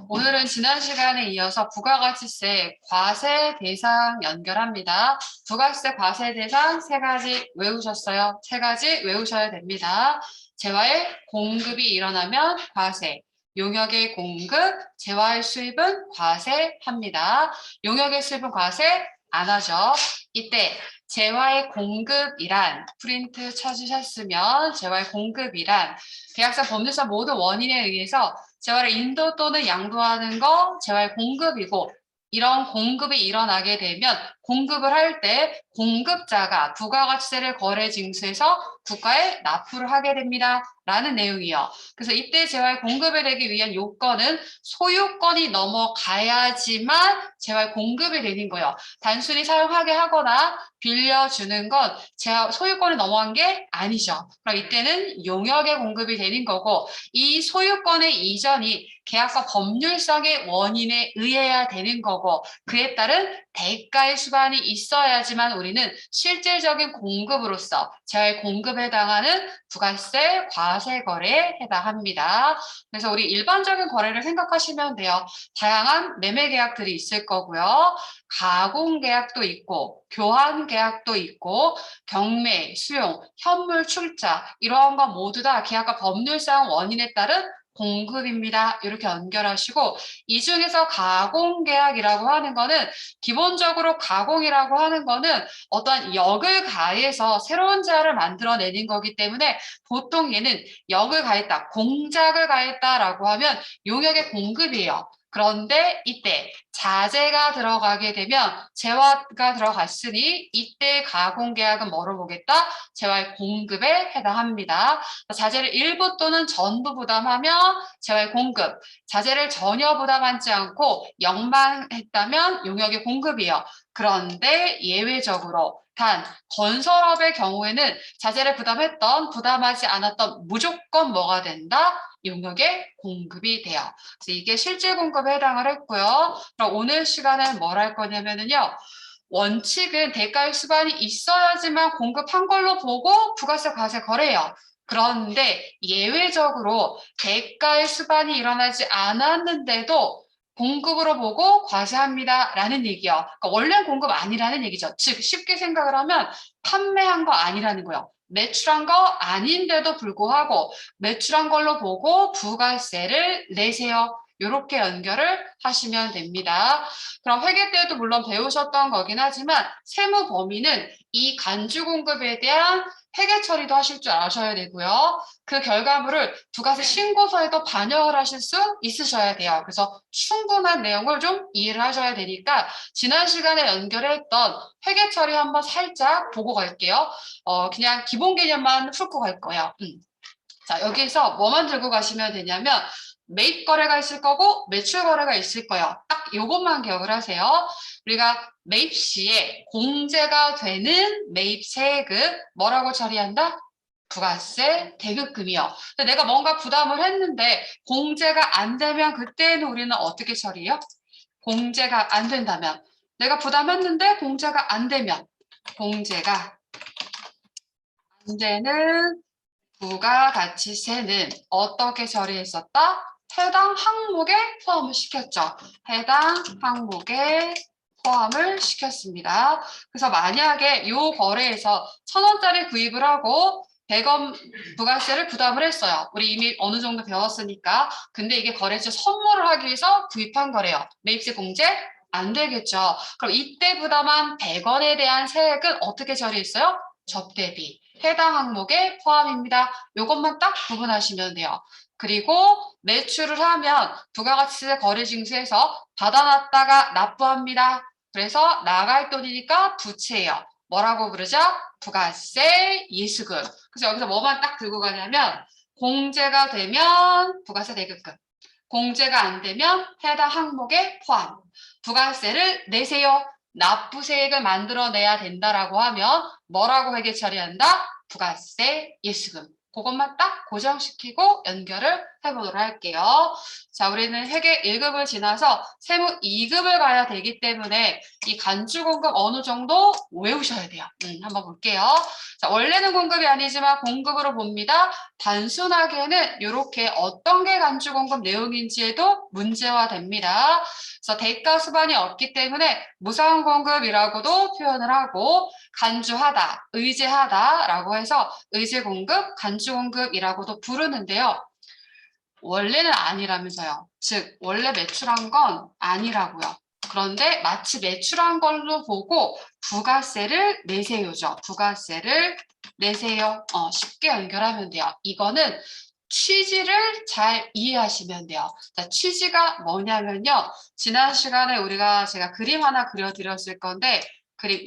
오늘은 지난 시간에 이어서 부가가치세 과세 대상 연결합니다. 부가세 과세 대상 세 가지 외우셨어요? 세 가지 외우셔야 됩니다. 재화의 공급이 일어나면 과세, 용역의 공급, 재화의 수입은 과세합니다. 용역의 수입은 과세 안 하죠. 이때 재화의 공급이란 프린트 찾으셨으면 재화의 공급이란 계약서 법률상 모든 원인에 의해서 재화를 인도 또는 양도하는 거 재화의 공급이고, 이런 공급이 일어나게 되면 공급을 할 때 공급자가 부가가치세를 거래 징수해서 국가에 납부를 하게 됩니다. 라는 내용이요. 그래서 이때 재화의 공급이 되기 위한 요건은 소유권이 넘어가야지만 재화의 공급이 되는 거예요. 단순히 사용하게 하거나 빌려주는 건 재화 소유권이 넘어간 게 아니죠. 그럼 이때는 용역의 공급이 되는 거고, 이 소유권의 이전이 계약서 법률상의 원인에 의해야 되는 거고, 그에 따른 대가의 수반이 있어야지만 우리는 실질적인 공급으로서 재화의 공급에 해당하는 부가세, 과세 거래에 해당합니다. 그래서 우리 일반적인 거래를 생각하시면 돼요. 다양한 매매 계약들이 있을 거고요. 가공 계약도 있고, 교환 계약도 있고, 경매, 수용, 현물 출자 이러한 것 모두 다 계약과 법률상 원인에 따른 공급입니다. 이렇게 연결하시고, 이 중에서 가공계약이라고 하는 거는 기본적으로 가공이라고 하는 거는 어떠한 역을 가해서 새로운 재화를 만들어내는 거기 때문에 보통 얘는 역을 가했다, 공작을 가했다라고 하면 용역의 공급이에요. 그런데 이때 자재가 들어가게 되면 재화가 들어갔으니 이때 가공계약은 뭐로 보겠다? 재화의 공급에 해당합니다. 자재를 일부 또는 전부 부담하면 재화의 공급, 자재를 전혀 부담하지 않고 역만 했다면 용역의 공급이에요. 그런데 예외적으로 단 건설업의 경우에는 자재를 부담하지 않았던 무조건 뭐가 된다? 용역의 공급이 돼요. 그래서 이게 실질 공급에 해당을 했고요. 그럼 오늘 시간엔 뭘 할 거냐면요. 원칙은 대가의 수반이 있어야지만 공급한 걸로 보고 부가세 과세 거래해요. 그런데 예외적으로 대가의 수반이 일어나지 않았는데도 공급으로 보고 과세합니다. 라는 얘기요. 그러니까 원래는 공급 아니라는 얘기죠. 즉 쉽게 생각을 하면 판매한 거 아니라는 거예요. 매출한 거 아닌데도 불구하고 매출한 걸로 보고 부가세를 내세요. 이렇게 연결을 하시면 됩니다. 그럼 회계 때도 물론 배우셨던 거긴 하지만 세무 범위는 이 간주 공급에 대한 회계 처리도 하실 줄 아셔야 되고요. 그 결과물을 부가세 신고서에도 반영을 하실 수 있으셔야 돼요. 그래서 충분한 내용을 좀 이해를 하셔야 되니까 지난 시간에 연결했던 회계 처리 한번 살짝 보고 갈게요. 그냥 기본 개념만 훑고 갈 거예요. 자, 여기서 뭐만 들고 가시면 되냐면 매입 거래가 있을 거고 매출 거래가 있을 거예요. 딱 이것만 기억을 하세요. 우리가 매입 시에 공제가 되는 매입 세액은 뭐라고 처리한다? 부가세 대급금이요. 근데 내가 뭔가 부담을 했는데 공제가 안 되면 그때는 우리는 어떻게 처리해요? 공제가 안 된다면 내가 부담했는데 공제가 안 되면 공제가 안 되는 부가가치세는 어떻게 처리했었다? 해당 항목에 포함을 시켰죠. 해당 항목에 포함을 시켰습니다. 그래서 만약에 이 거래에서 1,000원짜리 구입을 하고 100원 부가세를 부담을 했어요. 우리 이미 어느 정도 배웠으니까. 근데 이게 거래처 선물을 하기 위해서 구입한 거래요. 매입세 공제 안 되겠죠. 그럼 이때 부담한 100원에 대한 세액은 어떻게 처리했어요? 접대비. 해당 항목에 포함입니다. 이것만 딱 구분하시면 돼요. 그리고 매출을 하면 부가가치세 거래징수에서 받아놨다가 납부합니다. 그래서 나갈 돈이니까 부채예요. 뭐라고 부르죠? 부가세 예수금. 그래서 여기서 뭐만 딱 들고 가냐면 공제가 되면 부가세 대급금. 공제가 안 되면 해당 항목에 포함. 부가세를 내세요. 납부세액을 만들어내야 된다라고 하면 뭐라고 회계 처리한다? 부가세 예수금. 그것만 딱 고정시키고 연결을 해보도록 할게요. 자, 우리는 회계 1급을 지나서 세무 2급을 가야 되기 때문에 이 간주공급 어느 정도 외우셔야 돼요. 한번 볼게요. 자, 원래는 공급이 아니지만 공급으로 봅니다. 단순하게는 이렇게 어떤 게 간주공급 내용인지에도 문제화 됩니다. 그래서 대가 수반이 없기 때문에 무상공급이라고도 표현을 하고 간주하다, 의제하다라고 해서 의제공급, 간주공급이라고도 부르는데요. 원래는 아니라면서요. 즉 원래 매출한 건 아니라고요. 그런데 마치 매출한 걸로 보고 부가세를 내세요죠. 부가세를 내세요. 쉽게 연결하면 돼요. 이거는 취지를 잘 이해하시면 돼요. 자, 취지가 뭐냐면요. 지난 시간에 제가 그림 하나 그려드렸을 건데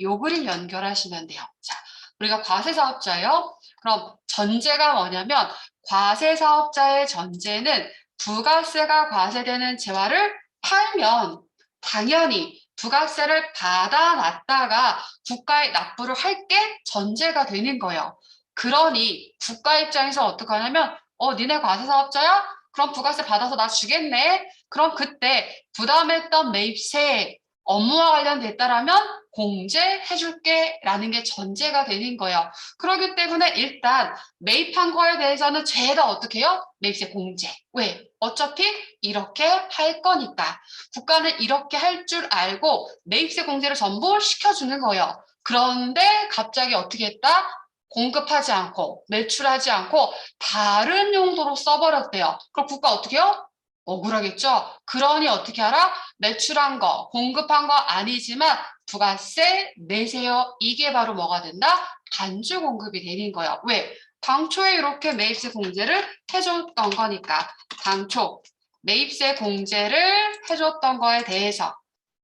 요 그림 연결하시면 돼요. 자, 우리가 과세사업자예요. 그럼 전제가 뭐냐면 과세사업자의 전제는 부가세가 과세되는 재화를 팔면 당연히 부가세를 받아놨다가 국가에 납부를 할 게 전제가 되는 거예요. 그러니 국가 입장에서 어떻게 하냐면 니네 과세사업자야? 그럼 부가세 받아서 나 주겠네. 그럼 그때 부담했던 매입세 업무와 관련됐다라면 공제해줄게 라는 게 전제가 되는 거예요. 그렇기 때문에 일단 매입한 거에 대해서는 죄다 어떻게 해요? 매입세 공제. 왜? 어차피 이렇게 할 거니까. 국가는 이렇게 할 줄 알고 매입세 공제를 전부 시켜주는 거예요. 그런데 갑자기 어떻게 했다? 공급하지 않고 매출하지 않고 다른 용도로 써버렸대요. 그럼 국가 어떻게 해요? 억울하겠죠? 그러니 어떻게 하라? 매출한 거, 공급한 거 아니지만 부가세 내세요. 이게 바로 뭐가 된다? 간주 공급이 되는 거예요. 왜? 당초에 이렇게 매입세 공제를 해줬던 거니까. 당초 매입세 공제를 해줬던 거에 대해서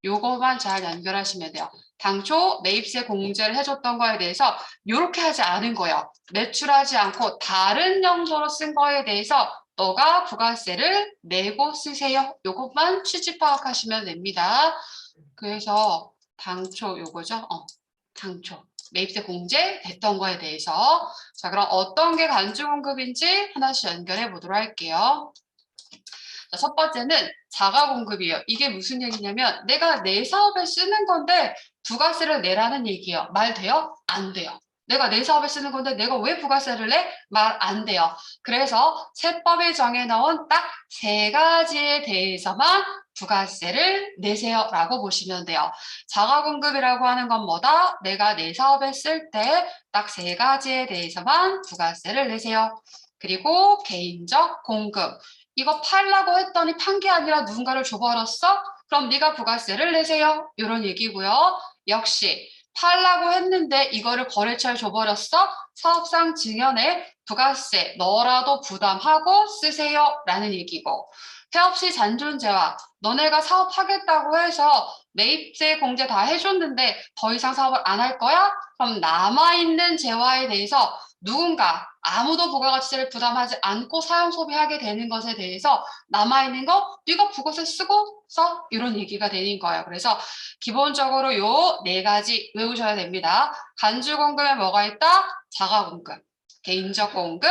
요거만 잘 연결하시면 돼요. 당초 매입세 공제를 해줬던 거에 대해서 이렇게 하지 않은 거예요. 매출하지 않고 다른 용도로 쓴 거에 대해서 너가 부가세를 내고 쓰세요. 요것만 취지 파악하시면 됩니다. 그래서 당초 요거죠. 당초 매입세 공제 됐던 거에 대해서. 자, 그럼 어떤 게 간주공급인지 하나씩 연결해 보도록 할게요. 자, 첫 번째는 자가공급이에요. 이게 무슨 얘기냐면 내가 내 사업에 쓰는 건데 부가세를 내라는 얘기예요. 말 돼요? 안 돼요. 내가 내 사업에 쓰는 건데 내가 왜 부가세를 내? 말 안 돼요. 그래서 세법에 정해놓은 딱 세 가지에 대해서만 부가세를 내세요 라고 보시면 돼요. 자가공급이라고 하는 건 뭐다? 내가 내 사업에 쓸 때 딱 세 가지에 대해서만 부가세를 내세요. 그리고 개인적 공급. 이거 팔라고 했더니 판 게 아니라 누군가를 줘버렸어? 그럼 네가 부가세를 내세요. 이런 얘기고요. 역시 팔라고 했는데 이거를 거래처에 줘버렸어? 사업상 증여내 부가세 너라도 부담하고 쓰세요. 라는 얘기고 폐업시 잔존재화 너네가 사업하겠다고 해서 매입세 공제 다 해줬는데 더 이상 사업을 안 할 거야? 그럼 남아있는 재화에 대해서 누군가 아무도 부가가치세를 부담하지 않고 사용 소비하게 되는 것에 대해서 남아있는 거 네가 부가세 쓰고 써 이런 얘기가 되는 거예요. 그래서 기본적으로 요 네 가지 외우셔야 됩니다. 간주공급에 뭐가 있다? 자가공급, 개인적 공급,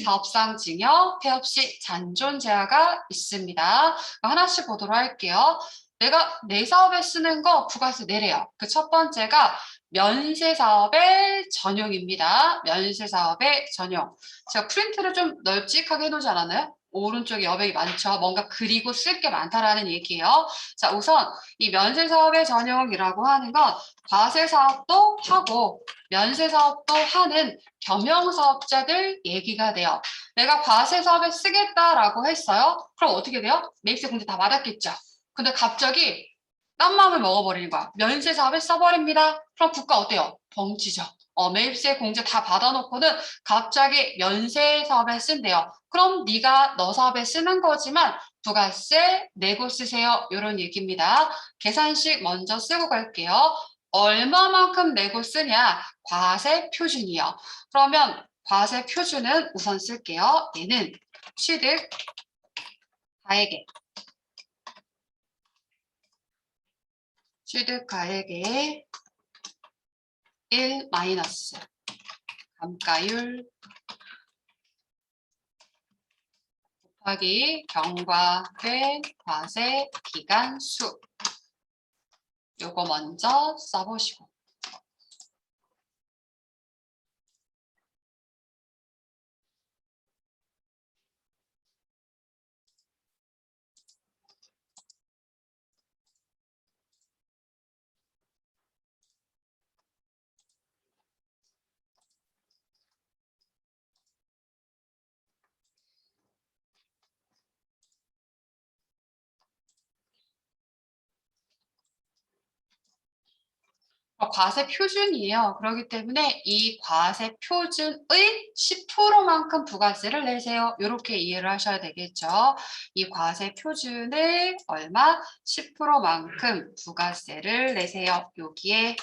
사업상 증여, 폐업시 잔존 제하가 있습니다. 하나씩 보도록 할게요. 내가 내 사업에 쓰는 거 부가세 내래요. 그 첫 번째가 면세 사업의 전용입니다. 면세 사업의 전용. 제가 프린트를 좀 널찍하게 해놓지 않았나요? 오른쪽에 여백이 많죠. 뭔가 그리고 쓸 게 많다라는 얘기예요. 자, 우선 이 면세 사업의 전용이라고 하는 건 과세 사업도 하고 면세 사업도 하는 겸용 사업자들 얘기가 돼요. 내가 과세 사업에 쓰겠다라고 했어요. 그럼 어떻게 돼요? 매입세 공제 다 받았겠죠. 근데 갑자기 딴 마음을 먹어버리는 거야. 면세 사업에 써버립니다. 그럼 국가 어때요? 벙치죠. 매입세 공제 다 받아놓고는 갑자기 면세 사업에 쓴대요. 그럼 네가 너 사업에 쓰는 거지만 부가세 내고 쓰세요. 이런 얘기입니다. 계산식 먼저 쓰고 갈게요. 얼마만큼 내고 쓰냐? 과세 표준이요. 그러면 과세 표준은 우선 쓸게요. 얘는 취득 가액에 취득가액의 1 마이너스 감가율 곱하기 경과된 과세 기간 수. 요거 먼저 써보시고. 과세 표준이에요. 그렇기 때문에 이 과세 표준의 10%만큼 부가세를 내세요. 이렇게 이해를 하셔야 되겠죠. 이 과세 표준의 얼마? 10%만큼 부가세를 내세요. 여기에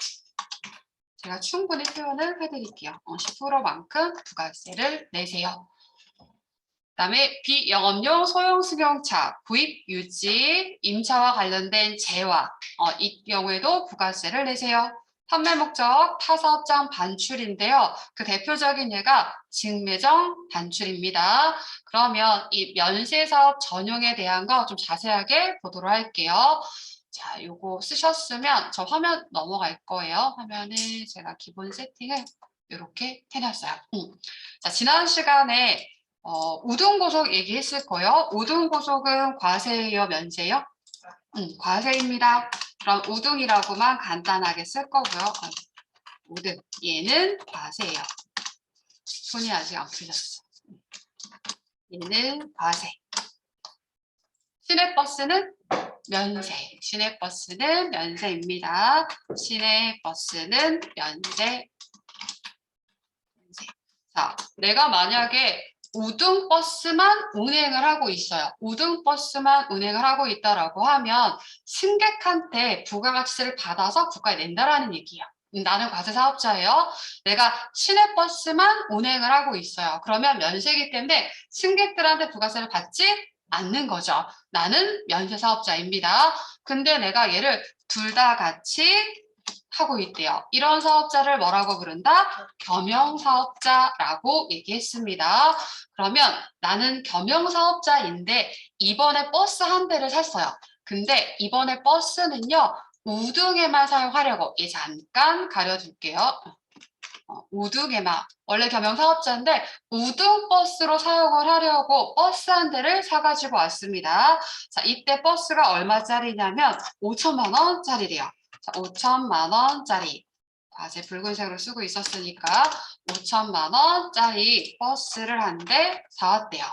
제가 충분히 표현을 해드릴게요. 10%만큼 부가세를 내세요. 그다음에 비영업용 소형 승용차 구입 유지 임차와 관련된 재화 이 경우에도 부가세를 내세요. 판매 목적 타사업장 반출인데요. 그 대표적인 예가 직매정 반출입니다. 그러면 이 면세사업 전용에 대한 거 좀 자세하게 보도록 할게요. 자, 요거 쓰셨으면 저 화면 넘어갈 거예요. 화면에 제가 기본 세팅을 이렇게 해놨어요. 자, 지난 시간에 우등고속 얘기했을 거예요. 우등고속은 과세예요, 면세요? 과세입니다. 그럼 우등이라고만 간단하게 쓸 거고요. 우등, 얘는 과세예요. 손이 아직 안 풀렸어. 얘는 과세. 시내버스는 면세. 시내버스는 면세입니다. 시내버스는 면세. 자, 내가 만약에 우등버스만 운행을 하고 있어요. 우등버스만 운행을 하고 있다라고 하면 승객한테 부가가치세를 받아서 국가에 낸다라는 얘기예요. 나는 과세사업자예요. 내가 시내버스만 운행을 하고 있어요. 그러면 면세이기 때문에 승객들한테 부가세를 받지 않는 거죠. 나는 면세사업자입니다. 근데 내가 얘를 둘 다 같이 하고 있대요. 이런 사업자를 뭐라고 부른다? 겸용사업자라고 얘기했습니다. 그러면 나는 겸용사업자인데 이번에 버스 한 대를 샀어요. 근데 이번에 버스는요. 우등에만 사용하려고 잠깐 가려둘게요. 우등에만 원래 겸용사업자인데 우등버스로 사용을 하려고 버스 한 대를 사가지고 왔습니다. 자, 이때 버스가 얼마짜리냐면 5천만 원짜리래요. 자, 5천만 원짜리. 과세 붉은색으로 쓰고 있었으니까 5천만 원짜리 버스를 한 대 사왔대요.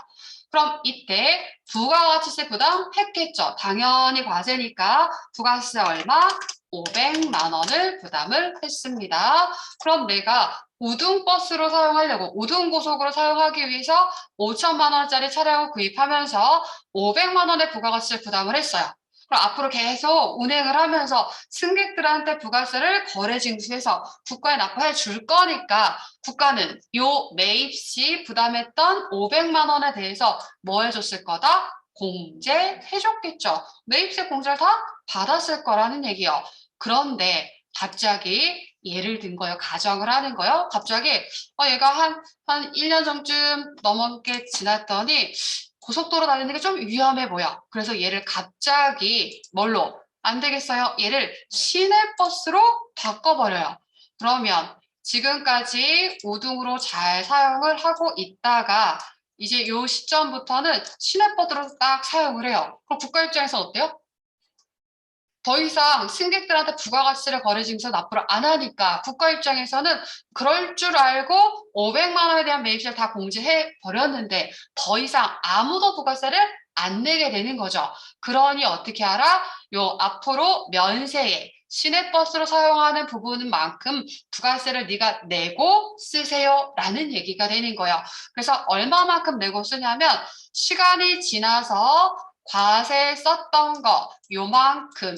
그럼 이때 부가가치세 부담했겠죠. 당연히 과세니까 부가세 얼마? 500만 원을 부담을 했습니다. 그럼 내가 우등버스로 사용하려고 우등고속으로 사용하기 위해서 5천만 원짜리 차량을 구입하면서 500만 원의 부가가치를 부담을 했어요. 그럼 앞으로 계속 운행을 하면서 승객들한테 부가세를 거래 징수해서 국가에 납부해 줄 거니까 국가는 요 매입 시 부담했던 500만 원에 대해서 뭐 해줬을 거다? 공제해줬겠죠. 매입세 공제를 다 받았을 거라는 얘기요. 그런데 갑자기 예를 든 거예요. 가정을 하는 거예요. 갑자기 얘가 한 1년 전쯤 넘게 지났더니 고속도로 달리는 게 좀 위험해 보여. 그래서 얘를 갑자기 뭘로? 안 되겠어요. 얘를 시내버스로 바꿔버려요. 그러면 지금까지 우등으로 잘 사용을 하고 있다가 이제 요 시점부터는 시내버스로 딱 사용을 해요. 그럼 국가 입장에서 어때요? 더 이상 승객들한테 부가가치세를 거래징수 납부를 안 하니까 국가 입장에서는 그럴 줄 알고 500만 원에 대한 매입세를 다 공제해 버렸는데 더 이상 아무도 부가세를 안 내게 되는 거죠. 그러니 어떻게 하라? 요 앞으로 면세에 시내버스로 사용하는 부분만큼 부가세를 네가 내고 쓰세요 라는 얘기가 되는 거예요. 그래서 얼마만큼 내고 쓰냐면 시간이 지나서 과세 썼던 거 요만큼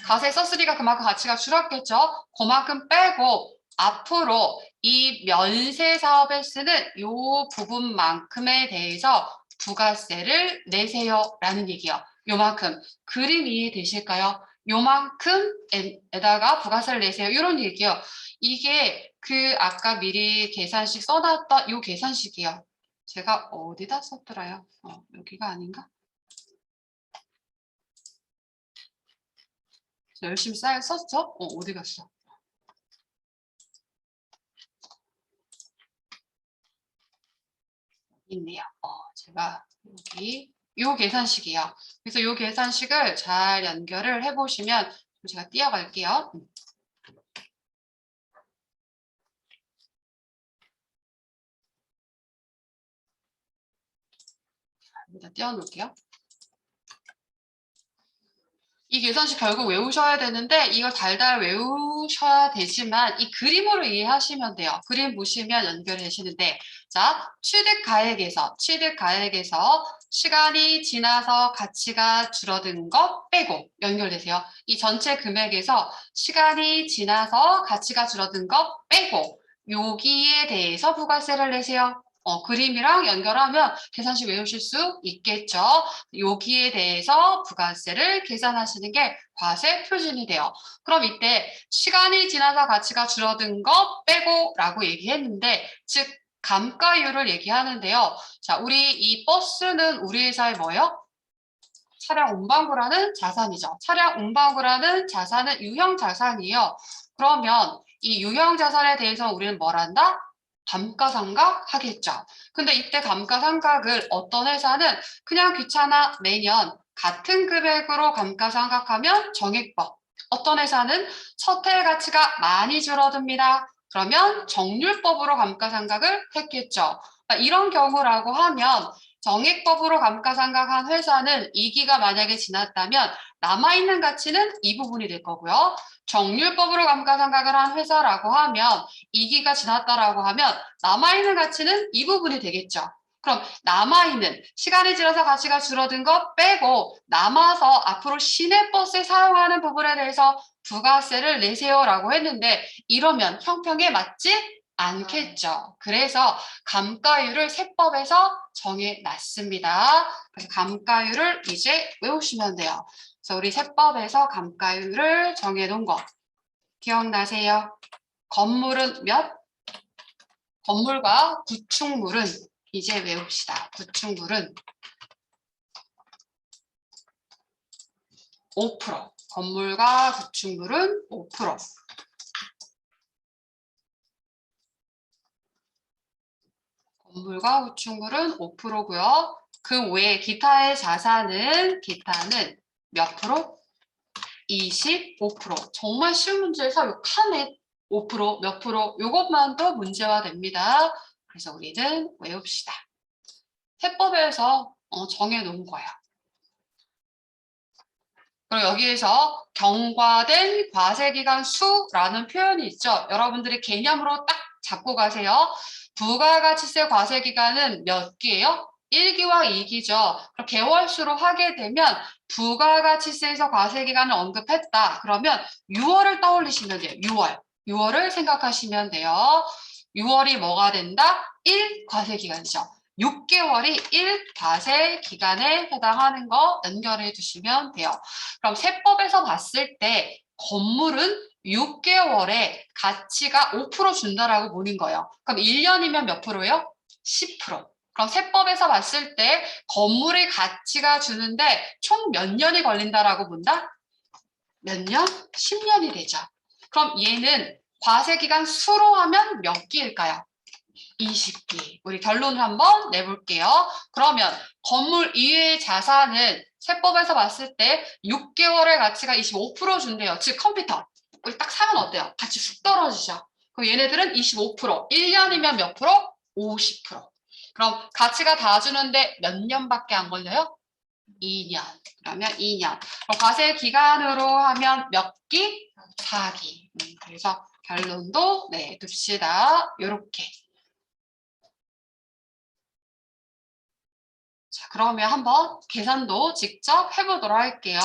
과세 썼으니까 그만큼 가치가 줄었겠죠. 그만큼 빼고 앞으로 이 면세 사업에 쓰는 요 부분만큼에 대해서 부가세를 내세요 라는 얘기요. 요만큼 그림 이해되실까요? 요만큼에다가 부가세를 내세요. 이런 얘기요. 이게 그 아까 미리 계산식 써놨던 요 계산식이요. 제가 어디다 썼더라요? 여기가 아닌가? 열심히 썼죠? 어디 갔어? 있네요. 제가 여기 요 계산식이요. 그래서 요 계산식을 잘 연결을 해보시면 제가 띄어갈게요. 여기다 띄워놓을게요. 이 계산식 결국 외우셔야 되는데 이걸 달달 외우셔야 되지만 이 그림으로 이해하시면 돼요. 그림 보시면 연결이 되시는데 자, 취득가액에서 시간이 지나서 가치가 줄어든 것 빼고 연결되세요. 이 전체 금액에서 시간이 지나서 가치가 줄어든 것 빼고 여기에 대해서 부가세를 내세요. 그림이랑 연결하면 계산식 외우실 수 있겠죠. 여기에 대해서 부가세를 계산하시는 게 과세 표준이 돼요. 그럼 이때 시간이 지나서 가치가 줄어든 것 빼고 라고 얘기했는데 즉 감가율을 얘기하는데요. 자, 우리 이 버스는 우리 회사의 뭐예요? 차량 운반구라는 자산이죠. 차량 운반구라는 자산은 유형 자산이에요. 그러면 이 유형 자산에 대해서 우리는 뭘 한다? 감가상각 하겠죠. 근데 이때 감가상각을 어떤 회사는 그냥 귀찮아 매년 같은 금액으로 감가상각하면 정액법. 어떤 회사는 첫해 가치가 많이 줄어듭니다. 그러면 정률법으로 감가상각을 했겠죠. 이런 경우라고 하면 정액법으로 감가상각한 회사는 2기가 만약에 지났다면 남아있는 가치는 이 부분이 될 거고요. 정률법으로 감가상각을 한 회사라고 하면 2기가 지났다라고 하면 남아있는 가치는 이 부분이 되겠죠. 그럼 남아있는 시간이 지나서 가치가 줄어든 것 빼고 남아서 앞으로 시내버스에 사용하는 부분에 대해서 부가세를 내세요라고 했는데 이러면 형평에 맞지 않겠죠. 그래서 감가율을 세법에서 정해놨습니다. 그래서 감가율을 이제 외우시면 돼요. 그래서 우리 세법에서 감가율을 정해놓은 거 기억나세요? 건물은 몇? 건물과 구축물은 이제 외웁시다. 구축물은 5%. 건물과 구축물은 5%. 건물과 구축물은 5%고요. 그 외에 기타의 자산은 기타는 몇 프로? 25%. 정말 쉬운 문제에서 요 칸에 5%, 몇 프로 요것만도 문제화 됩니다. 그래서 우리는 외웁시다. 세법에서 정해놓은 거예요. 그리고 여기에서 경과된 과세기간 수라는 표현이 있죠. 여러분들이 개념으로 딱 잡고 가세요. 부가가치세 과세기간은 몇 기예요? 1기와 2기죠. 그럼 개월수로 하게 되면 부가가치세에서 과세기간을 언급했다. 그러면 6월을 떠올리시면 돼요. 6월. 6월을 생각하시면 돼요. 6월이 뭐가 된다? 1 과세기간이죠. 6개월이 1 과세 기간에 해당하는 거 연결해 두시면 돼요. 그럼 세법에서 봤을 때 건물은 6개월에 가치가 5% 준다라고 보는 거예요. 그럼 1년이면 몇 프로예요? 10%. 그럼 세법에서 봤을 때 건물의 가치가 주는데 총 몇 년이 걸린다라고 본다? 몇 년? 10년이 되죠. 그럼 얘는 과세기간 수로 하면 몇 기일까요? 20기. 우리 결론을 한번 내볼게요. 그러면 건물 이외의 자산은 세법에서 봤을 때 6개월의 가치가 25% 준대요. 즉 컴퓨터. 우리 딱 사면 어때요? 같이 쑥 떨어지죠. 그럼 얘네들은 25%. 1년이면 몇 프로? 50%. 그럼 가치가 다 주는데 몇 년밖에 안 걸려요? 2년. 그러면 2년. 그럼 과세 기간으로 하면 몇 기? 4기. 그래서 결론도 네, 둡시다. 요렇게. 자, 그러면 한번 계산도 직접 해보도록 할게요.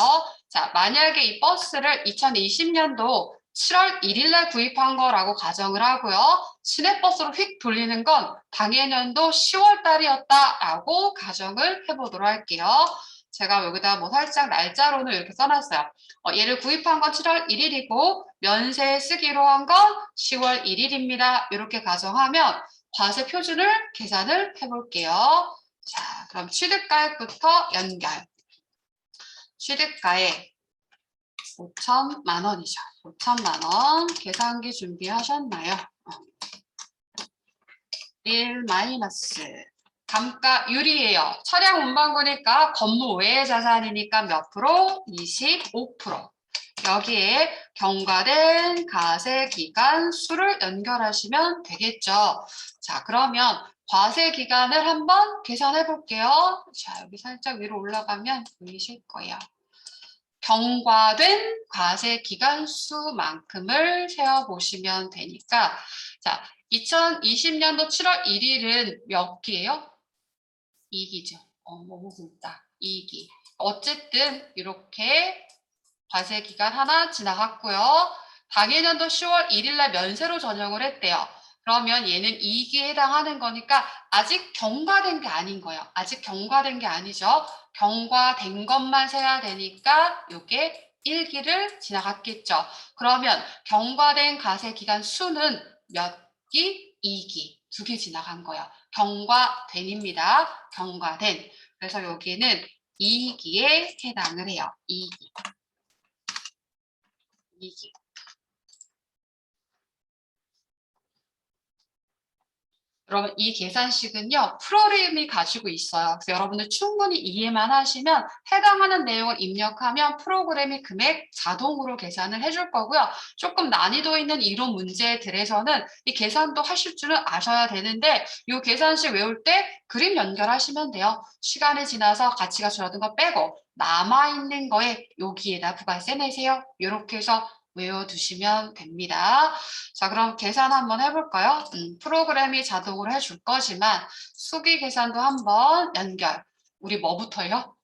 자, 만약에 이 버스를 2020년도 7월 1일 날 구입한 거라고 가정을 하고요. 시내버스로 휙 돌리는 건 당해년도 10월 달이었다라고 가정을 해보도록 할게요. 제가 여기다 뭐 살짝 날짜로는 이렇게 써놨어요. 얘를 구입한 건 7월 1일이고 면세 쓰기로 한 건 10월 1일입니다. 이렇게 가정하면 과세 표준을 계산을 해볼게요. 자, 그럼 취득가액부터 연결. 취득가액 5천만 원이죠. 5천만 원. 계산기 준비하셨나요? 1 마이너스. 감가율이에요. 차량 운반구니까 건물 외의 자산이니까 몇 프로? 25%. 여기에 경과된 과세 기간 수를 연결하시면 되겠죠. 자, 그러면 과세 기간을 한번 계산해 볼게요. 자, 여기 살짝 위로 올라가면 보이실 거예요. 경과된 과세 기간 수만큼을 세어보시면 되니까, 자, 2020년도 7월 1일은 몇 기예요? 2기죠. 너무 굵다. 2기. 어쨌든 이렇게 과세 기간 하나 지나갔고요. 당해년도 10월 1일 날 면세로 전형을 했대요. 그러면 얘는 2기에 해당하는 거니까 아직 경과된 게 아닌 거예요. 아직 경과된 게 아니죠. 경과된 것만 세야 되니까 이게 1기를 지나갔겠죠. 그러면 경과된 과세 기간 수는 몇 기? 2기. 2기 지나간 거예요. 경과된입니다. 경과된. 그래서 여기는 2기에 해당을 해요. 2기. 2기. 여러분 이 계산식은요 프로그램이 가지고 있어요. 그래서 여러분들 충분히 이해만 하시면 해당하는 내용을 입력하면 프로그램이 금액 자동으로 계산을 해줄 거고요. 조금 난이도 있는 이론 문제들에서는 이 계산도 하실 줄은 아셔야 되는데 이 계산식 외울 때 그림 연결하시면 돼요. 시간이 지나서 가치가 줄어든 거 빼고 남아있는 거에 여기에다 부가세 내세요. 이렇게 해서 외워두시면 됩니다. 자, 그럼 계산 한번 해볼까요? 프로그램이 자동으로 해줄 거지만 수기 계산도 한번 연결. 우리 뭐부터요?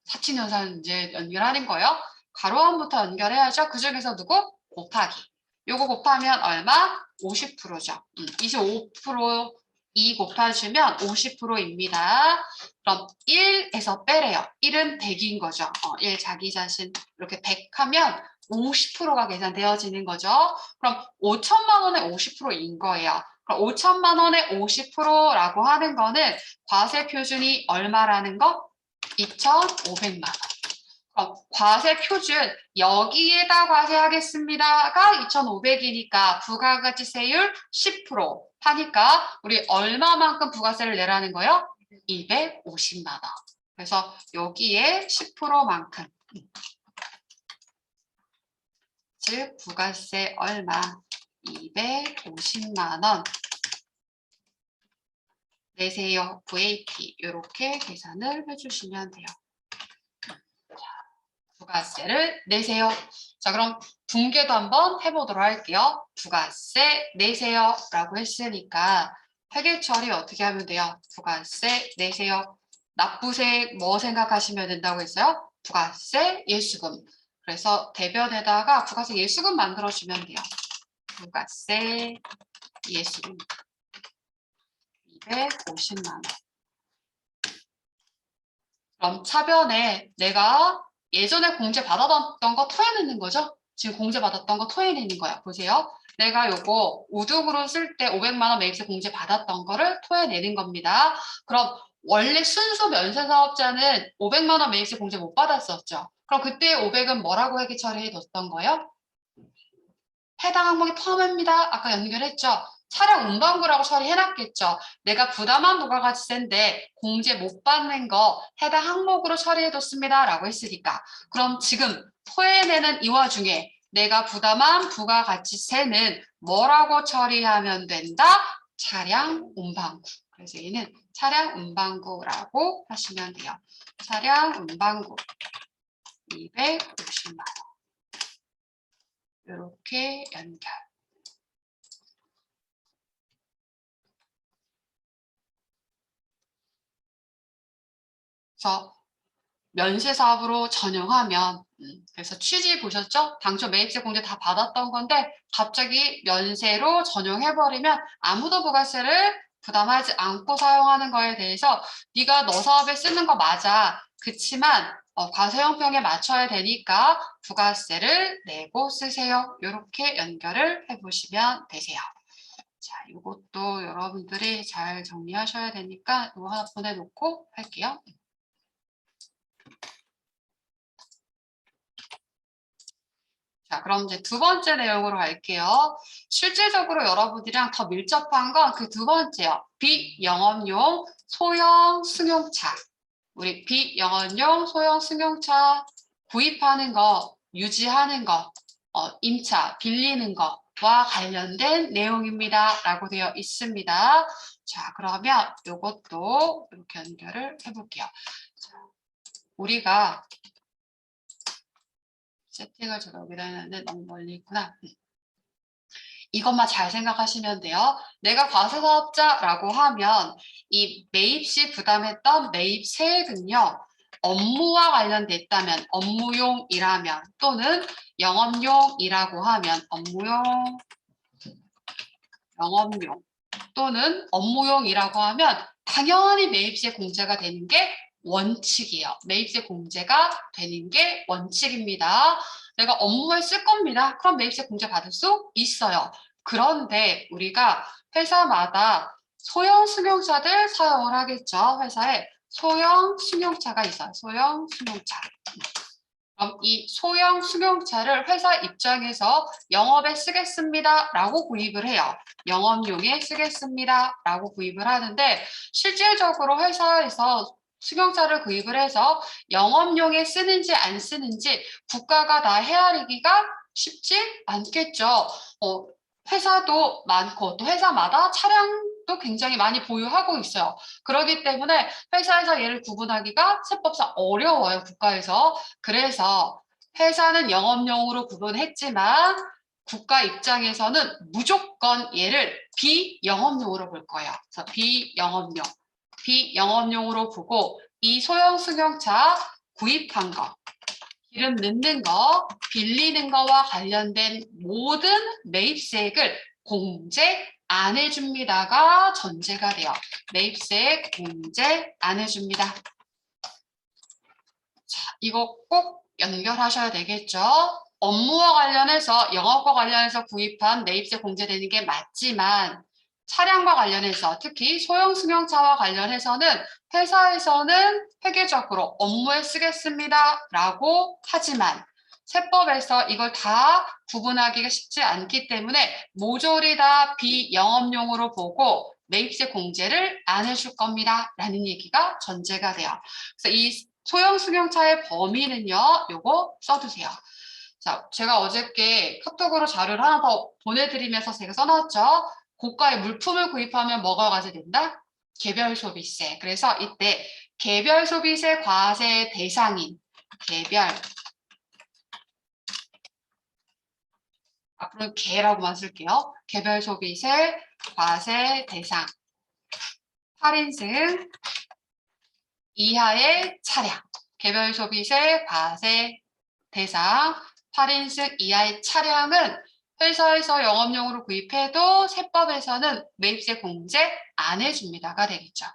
사칙연산 이제 연결하는 거예요. 가로원부터 연결해야죠. 그 중에서 누구? 곱하기. 요거 곱하면 얼마? 50%죠. 25% 2 곱해주면 50%입니다. 그럼 1에서 빼래요. 1은 100인 거죠. 1 자기 자신 이렇게 100 하면 50%가 계산되어지는 거죠. 그럼 5천만 원의 50%인 거예요. 그럼 5천만 원의 50%라고 하는 거는 과세 표준이 얼마라는 거? 2,500만 원. 그럼 과세 표준 여기에다 과세하겠습니다가 2,500이니까 부가가치세율 10% 하니까 우리 얼마만큼 부가세를 내라는 거예요? 250만 원. 그래서 여기에 10%만큼. 즉 부가세 얼마? 250만 원 내세요. VAT 이렇게 계산을 해주시면 돼요. 부가세를 내세요. 자, 그럼 분계도 한번 해보도록 할게요. 부가세 내세요 라고 했으니까 회계 처리 어떻게 하면 돼요? 부가세 내세요. 납부세 뭐 생각하시면 된다고 했어요? 부가세 예수금. 그래서 대변에다가 부가세 예수금 만들어주면 돼요. 부가세 예수금 250만 원. 그럼 차변에 내가 예전에 공제 받았던 거 토해내는 거죠? 지금 공제 받았던 거 토해내는 거야. 보세요. 내가 요거 우등으로 쓸 때 500만 원 매입세 공제 받았던 거를 토해내는 겁니다. 그럼 원래 순수 면세 사업자는 500만 원 매입세 공제 못 받았었죠. 그럼 그때 500은 뭐라고 회계 처리해 뒀던 거예요? 해당 항목에 포함합니다. 아까 연결했죠. 차량 운반구라고 처리해놨겠죠. 내가 부담한 부가가치세인데 공제 못 받는 거 해당 항목으로 처리해뒀습니다. 라고 했으니까. 그럼 지금 토해내는 이 와중에 내가 부담한 부가가치세는 뭐라고 처리하면 된다? 차량 운반구. 그래서 얘는 차량 운반구라고 하시면 돼요. 차량 운반구 250만 원. 이렇게 연결. 그래서 면세 사업으로 전용하면 그래서 취지 보셨죠? 당초 매입세 공제 다 받았던 건데 갑자기 면세로 전용해버리면 아무도 부가세를 부담하지 않고 사용하는 거에 대해서 네가 너 사업에 쓰는 거 맞아. 그치만 과세형평에 맞춰야 되니까 부가세를 내고 쓰세요. 이렇게 연결을 해보시면 되세요. 자, 이것도 여러분들이 잘 정리하셔야 되니까 이거 하나 보내놓고 할게요. 자, 그럼 이제 두 번째 내용으로 갈게요. 실질적으로 여러분들이랑 더 밀접한 건 그 두 번째요. 비영업용 소형 승용차. 우리 비영업용 소형 승용차 구입하는 거, 유지하는 거, 임차, 빌리는 거와 관련된 내용입니다. 라고 되어 있습니다. 자, 그러면 이것도 이렇게 연결을 해볼게요. 자, 우리가 세팅을 제가 여기다 해놨는데 너무 멀리 있구나. 이것만 잘 생각하시면 돼요. 내가 과세사업자라고 하면 이 매입 시 부담했던 매입세액은요. 업무와 관련됐다면 업무용이라면 또는 영업용이라고 하면 영업용 또는 업무용이라고 하면 당연히 매입세 공제가 되는 게 원칙이에요. 매입세 공제가 되는 게 원칙입니다. 내가 업무에 쓸 겁니다. 그럼 매입세 공제 받을 수 있어요. 그런데 우리가 회사마다 소형 승용차들 사용을 하겠죠. 회사에 소형 승용차가 있어요. 소형 승용차. 그럼 이 소형 승용차를 회사 입장에서 영업에 쓰겠습니다 라고 구입을 해요. 영업용에 쓰겠습니다 라고 구입을 하는데 실질적으로 회사에서 승용차를 구입을 해서 영업용에 쓰는지 안 쓰는지 국가가 다 헤아리기가 쉽지 않겠죠. 회사도 많고 또 회사마다 차량도 굉장히 많이 보유하고 있어요. 그렇기 때문에 회사에서 얘를 구분하기가 세법상 어려워요. 국가에서. 그래서 회사는 영업용으로 구분했지만 국가 입장에서는 무조건 얘를 비영업용으로 볼 거예요. 그래서 비영업용으로 보고 이 소형 승용차 구입한 거, 기름 넣는 거, 빌리는 거와 관련된 모든 매입세액을 공제 안 해줍니다가 전제가 돼요. 매입세액 공제 안 해줍니다. 자, 이거 꼭 연결하셔야 되겠죠? 업무와 관련해서 영업과 관련해서 구입한 매입세 공제되는 게 맞지만 차량과 관련해서 특히 소형 승용차와 관련해서는 회사에서는 회계적으로 업무에 쓰겠습니다 라고 하지만 세법에서 이걸 다 구분하기가 쉽지 않기 때문에 모조리 다 비영업용으로 보고 매입세 공제를 안 해줄 겁니다 라는 얘기가 전제가 돼요. 그래서 이 소형 승용차의 범위는요, 요거 써두세요. 자, 제가 어저께 카톡으로 자료를 하나 더 보내드리면서 제가 써놨죠. 고가의 물품을 구입하면 뭐가 과세된다? 개별 소비세. 그래서 이때 개별 소비세 과세 대상인 앞으로 개라고만 쓸게요. 개별 소비세 과세 대상 8인승 이하의 차량 개별 소비세 과세 대상 8인승 이하의 차량은 회사에서 영업용으로 구입해도 세법에서는 매입세 공제 안 해줍니다가 되겠죠.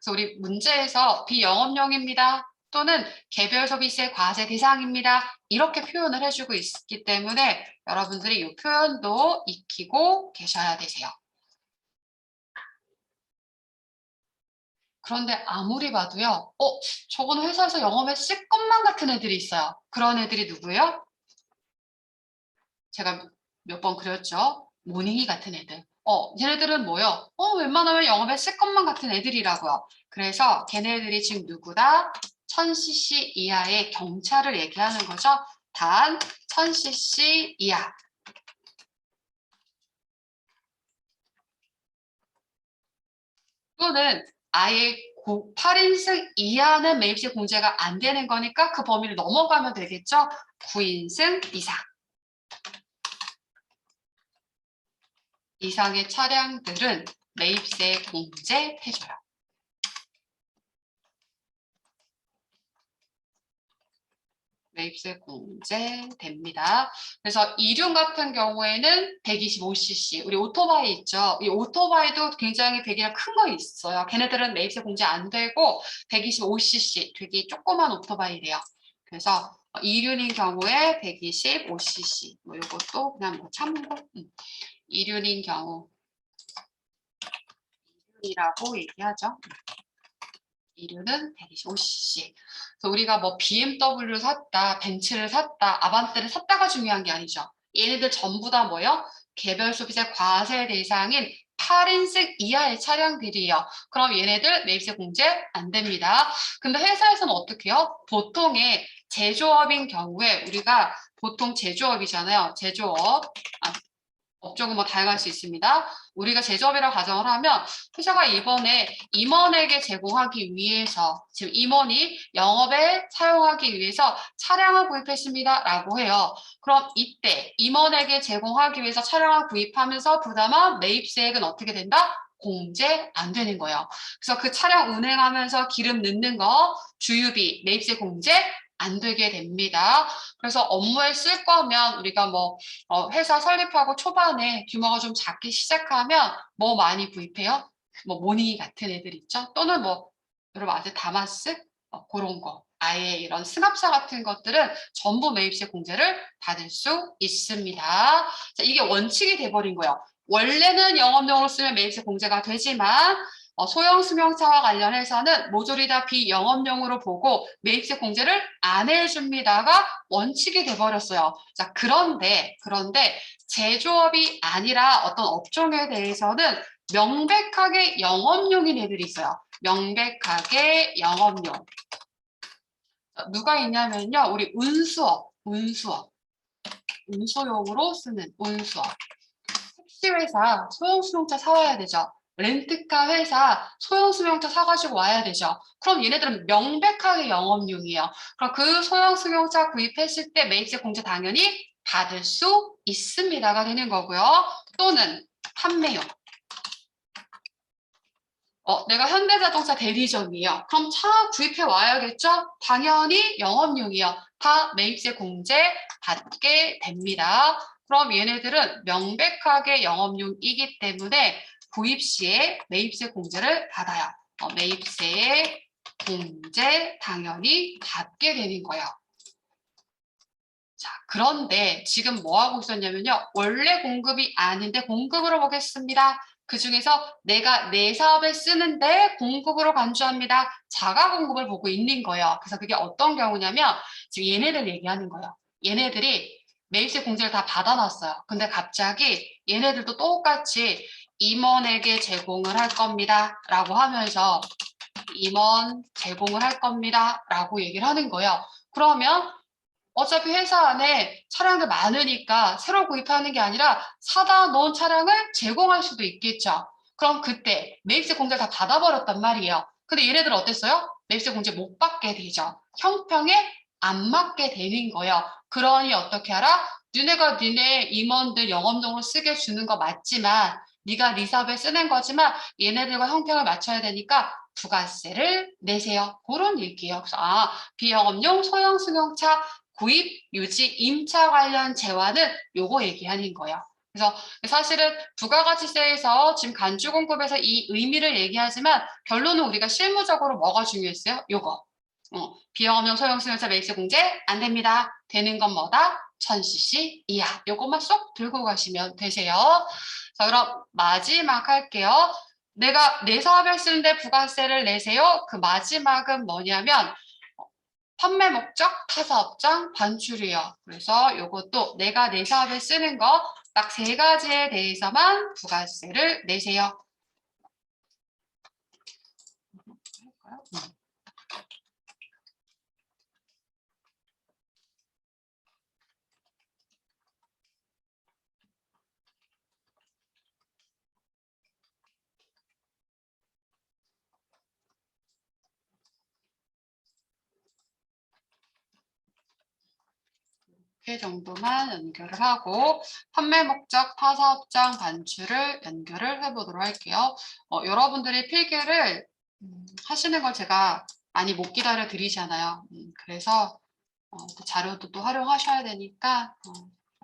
그래서 우리 문제에서 비영업용입니다. 또는 개별 소비세 과세 대상입니다. 이렇게 표현을 해주고 있기 때문에 여러분들이 이 표현도 익히고 계셔야 되세요. 그런데 아무리 봐도요. 저건 회사에서 영업에 쓸 것만 같은 애들이 있어요. 그런 애들이 누구예요? 제가 몇 번 그렸죠. 모닝이 같은 애들. 얘네들은 뭐요? 웬만하면 영업에 쓸 것만 같은 애들이라고요. 그래서 걔네들이 지금 누구다? 1000cc 이하의 경차를 얘기하는 거죠. 단 1000cc 이하. 또는 아예 8인승 이하는 매입세 공제가 안 되는 거니까 그 범위를 넘어가면 되겠죠. 9인승 이상. 이상의 차량들은 매입세 공제해줘요. 매입세 공제됩니다. 그래서 이륜 같은 경우에는 125cc, 우리 오토바이 있죠? 이 오토바이도 굉장히 배기량 큰 거 있어요. 걔네들은 매입세 공제 안 되고 125cc, 되게 조그만 오토바이래요. 그래서 이륜인 경우에 125cc, 뭐 이것도 그냥 뭐 참고. 이륜인 경우 이라고 얘기하죠. 이류는 125cc. 그래서 우리가 뭐 BMW를 샀다, 벤츠를 샀다, 아반떼를 샀다가 중요한 게 아니죠. 얘네들 전부 다 뭐요? 개별 소비세 과세 대상인 8인승 이하의 차량들이에요. 그럼 얘네들 매입세 공제 안 됩니다. 근데 회사에서는 어떻게 해요? 보통의 제조업인 경우에 우리가 보통 제조업이잖아요. 제조업. 업종은 뭐 다양할 수 있습니다. 우리가 제조업이라고 가정을 하면 회사가 이번에 임원에게 제공하기 위해서 지금 임원이 영업에 사용하기 위해서 차량을 구입했습니다 라고 해요. 그럼 이때 임원에게 제공하기 위해서 차량을 구입하면서 부담한 매입세액은 어떻게 된다? 공제 안 되는 거예요. 그래서 그 차량 운행하면서 기름 넣는 거, 주유비, 매입세 공제 안 되게 됩니다. 그래서 업무에 쓸 거면 우리가 뭐 회사 설립하고 초반에 규모가 좀 작기 시작하면 뭐 많이 구입해요? 뭐 모니 같은 애들 있죠? 또는 뭐 여러분 아세요? 다마스? 그런 거. 아예 이런 승합차 같은 것들은 전부 매입세 공제를 받을 수 있습니다. 자, 이게 원칙이 돼버린 거예요. 원래는 영업용으로 쓰면 매입세 공제가 되지만 소형 승용차와 관련해서는 모조리 다 비영업용으로 보고 매입세 공제를 안 해줍니다가 원칙이 돼버렸어요. 자, 그런데 제조업이 아니라 어떤 업종에 대해서는 명백하게 영업용인 애들이 있어요. 명백하게 영업용. 누가 있냐면요. 우리 운수용으로 쓰는 운수업. 택시회사 소형 수용차 사와야 되죠. 렌트카 회사 소형 수용차 사가지고 와야 되죠. 그럼 얘네들은 명백하게 영업용이에요. 그럼 그 소형 수용차 구입했을 때 매입세 공제 당연히 받을 수 있습니다가 되는 거고요. 또는 판매용. 내가 현대자동차 대리점이에요. 그럼 차 구입해 와야겠죠? 당연히 영업용이요. 다 매입세 공제 받게 됩니다. 그럼 얘네들은 명백하게 영업용이기 때문에 구입 시에 매입세 공제를 받아요. 매입세 공제 당연히 받게 되는 거예요. 자, 그런데 지금 뭐 하고 있었냐면요. 원래 공급이 아닌데 공급으로 보겠습니다. 그 중에서 내가 내 사업에 쓰는데 공급으로 간주합니다. 자가 공급을 보고 있는 거예요. 그래서 그게 어떤 경우냐면 지금 얘네들 얘기하는 거예요. 얘네들이 매입세 공제를 다 받아놨어요. 근데 갑자기 얘네들도 똑같이 임원에게 제공을 할 겁니다. 라고 하면서 임원 제공을 할 겁니다. 라고 얘기를 하는 거예요. 그러면 어차피 회사 안에 차량들 많으니까 새로 구입하는 게 아니라 사다 놓은 차량을 제공할 수도 있겠죠. 그럼 그때 매입세 공제를 다 받아버렸단 말이에요. 근데 얘네들은 어땠어요? 매입세 공제 못 받게 되죠. 형평에 안 맞게 되는 거예요. 그러니 어떻게 하라? 니네가 니네 임원들 영업용으로 쓰게 주는 거 맞지만 네가 네 사업에 쓰는 거지만 얘네들과 형평을 맞춰야 되니까 부가세를 내세요. 그런 얘기예요. 그래서 비영업용 소형 승용차 구입, 유지, 임차 관련 재화는 요거 얘기하는 거예요. 그래서 사실은 부가가치세에서 지금 간주 공급에서 이 의미를 얘기하지만 결론은 우리가 실무적으로 뭐가 중요했어요? 요거. 비영업용 소형 승용차 매입세 공제 안 됩니다. 되는 건 뭐다? 1000cc 이하. 요것만 쏙 들고 가시면 되세요. 자, 그럼 마지막 할게요. 내가 내 사업에 쓰는데 부가세를 내세요. 그 마지막은 뭐냐면 판매 목적, 타사업장, 반출이요. 그래서 이것도 내가 내 사업에 쓰는 거 딱 3가지에 대해서만 부가세를 내세요. 이렇게 정도만 연결을 하고 판매 목적, 타사업장, 반출을 연결을 해보도록 할게요. 여러분들이 필기를 하시는 걸 제가 많이 못 기다려 드리잖아요. 그래서 자료도 또 활용하셔야 되니까